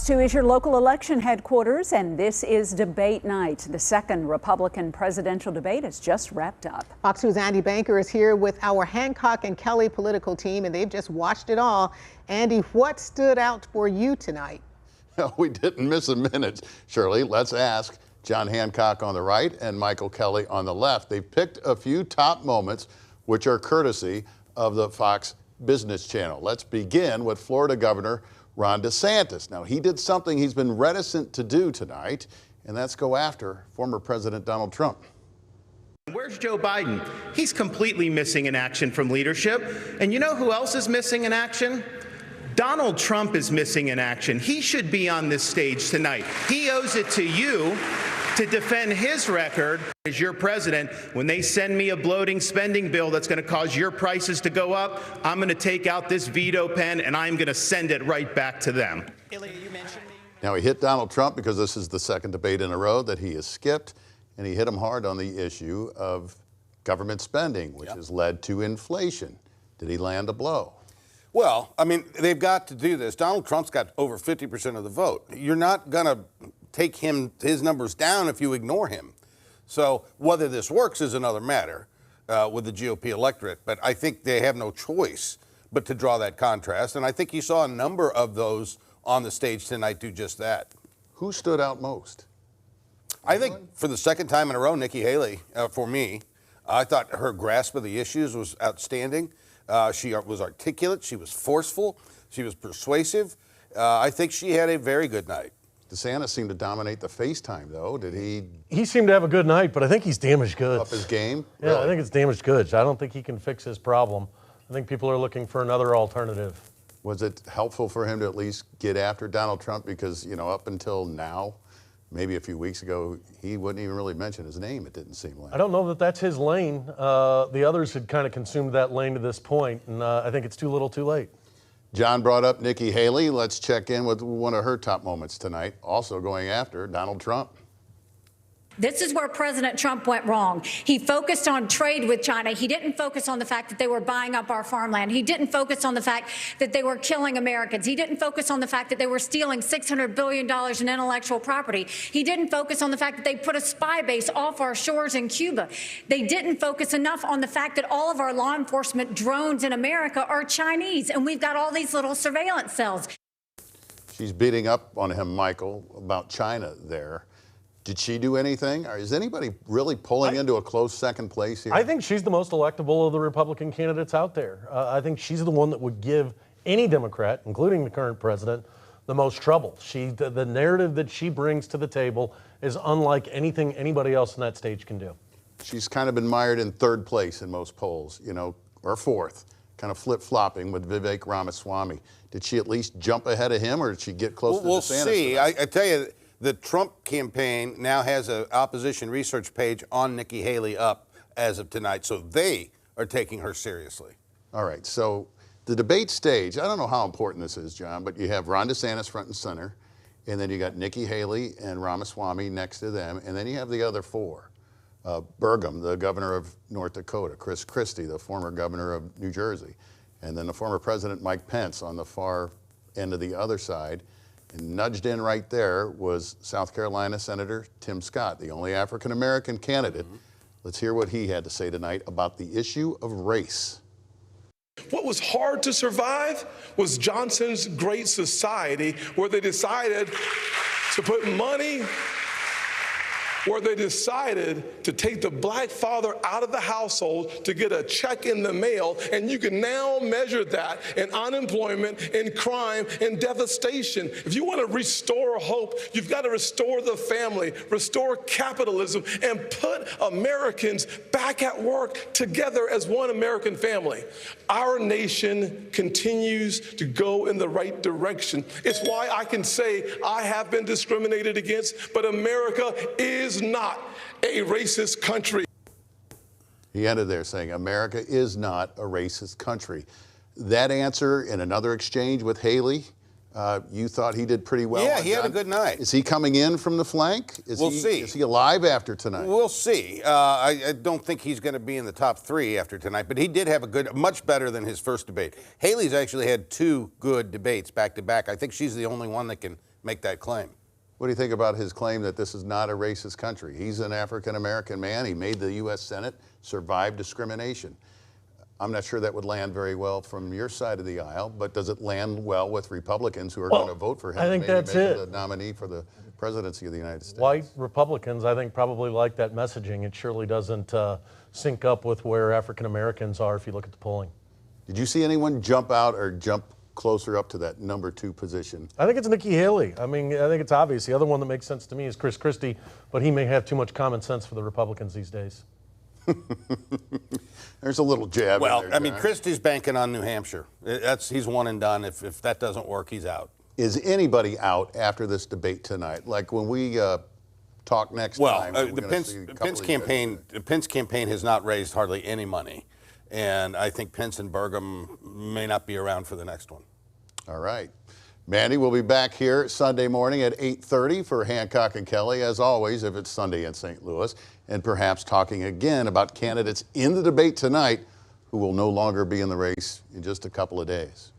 Fox 2 is your local election headquarters, and this is debate night. The second Republican presidential debate has just wrapped up. Fox 2's Andy Banker is here with our Hancock and Kelley political team, and they've just watched it all. Andy, what stood out for you tonight? No, we didn't miss a minute, Shirley. Let's ask John Hancock on the right and Michael Kelley on the left. They've picked a few top moments, which are courtesy of the Fox Business Channel. Let's begin with Florida Governor Ron DeSantis. Now, he did something he's been reticent to do tonight, and that's go after former President Donald Trump. Where's Joe Biden? He's completely missing in action from leadership. And you know who else is missing in action? Donald Trump is missing in action. He should be on this stage tonight. He owes it to you to defend his record as your president. When they send me a bloating spending bill that's going to cause your prices to go up, I'm going to take out this veto pen and I'm going to send it right back to them. Now, he hit Donald Trump because this is the second debate in a row that he has skipped, and he hit him hard on the issue of government spending, which has led to inflation. Did he land a blow? Well, I mean, they've got to do this. Donald Trump's got over 50% of the vote. You're not going to take his numbers down if you ignore him. So whether this works is another matter with the GOP electorate. But I think they have no choice but to draw that contrast. And I think you saw a number of those on the stage tonight do just that. Who stood out most? I think for the second time in a row, Nikki Haley, for me, I thought her grasp of the issues was outstanding. She was articulate. She was forceful. She was persuasive. I think she had a very good night. DeSantis seemed to dominate the FaceTime, though. Did he? He seemed to have a good night, but I think he's damaged goods. Up his game? Yeah, really? I think it's damaged goods. I don't think he can fix his problem. I think people are looking for another alternative. Was it helpful for him to at least get after Donald Trump? Because, you know, up until now, maybe a few weeks ago, he wouldn't even really mention his name, it didn't seem like. I don't know that that's his lane. The others had kind of consumed that lane to this point, and I think it's too little too late. John brought up Nikki Haley. Let's check in with one of her top moments tonight, also going after Donald Trump. This is where President Trump went wrong. He focused on trade with China. He didn't focus on the fact that they were buying up our farmland. He didn't focus on the fact that they were killing Americans. He didn't focus on the fact that they were stealing $600 billion in intellectual property. He didn't focus on the fact that they put a spy base off our shores in Cuba. They didn't focus enough on the fact that all of our law enforcement drones in America are Chinese, and we've got all these little surveillance cells. She's beating up on him, Michael, about China there. Did she do anything? Or is anybody really pulling into a close second place here? I think she's the most electable of the Republican candidates out there. I think she's the one that would give any Democrat, including the current president, the most trouble. The narrative that she brings to the table is unlike anything anybody else on that stage can do. She's kind of been mired in third place in most polls, you know, or fourth, kind of flip-flopping with Vivek Ramaswamy. Did she at least jump ahead of him, or did she get close to DeSantis? We'll see. I tell you, the Trump campaign now has an opposition research page on Nikki Haley up as of tonight, so they are taking her seriously. All right, so the debate stage, I don't know how important this is, John, but you have Ron DeSantis front and center, and then you got Nikki Haley and Ramaswamy next to them, and then you have the other four. Burgum, the governor of North Dakota, Chris Christie, the former governor of New Jersey, and then the former president Mike Pence on the far end of the other side. And nudged in right there was South Carolina Senator Tim Scott, the only African-American candidate. Let's hear what he had to say tonight about the issue of race. What was hard to survive was Johnson's Great Society, where they decided to put money, where they decided to take the black father out of the household to get a check in the mail, and you can now measure that in unemployment, in crime, in devastation. If you want to restore hope, you've got to restore the family, restore capitalism, and put Americans back at work together as one American family. Our nation continues to go in the right direction. It's why I can say I have been discriminated against, but America is not a racist country. He ended there saying America is not a racist country. That answer in another exchange with Haley, you thought he did pretty well. Yeah, he had a good night. Is he coming in from the flank? We'll see. Is he alive after tonight? We'll see. I don't think he's going to be in the top three after tonight, but he did have a good, much better than his first debate. Haley's actually had two good debates back to back. I think she's the only one that can make that claim. What do you think about his claim that this is not a racist country? He's an African-American man. He made the U.S. Senate, survived discrimination. I'm not sure that would land very well from your side of the aisle, but does it land well with Republicans who are going to vote for him? I think maybe that's make it. the nominee for the presidency of the United States. White Republicans, I think, probably like that messaging. It surely doesn't sync up with where African Americans are if you look at the polling. Did you see anyone jump out or jump closer up to that number 2 position? I think it's Nikki Haley. I mean, I think it's obvious. The other one that makes sense to me is Chris Christie, but he may have too much common sense for the Republicans these days. There's a little jab. Well, in there, I mean, John. Christie's banking on New Hampshire. He's one and done. If that doesn't work, he's out. Is anybody out after this debate tonight? Like when we talk next time. we're The gonna see a couple Pence of campaign, the Pence campaign has not raised hardly any money, and I think Pence and Burgum may not be around for the next one. All right. Mandy, we'll be back here Sunday morning at 8:30 for Hancock and Kelley, as always, if it's Sunday in St. Louis, and perhaps talking again about candidates in the debate tonight who will no longer be in the race in just a couple of days.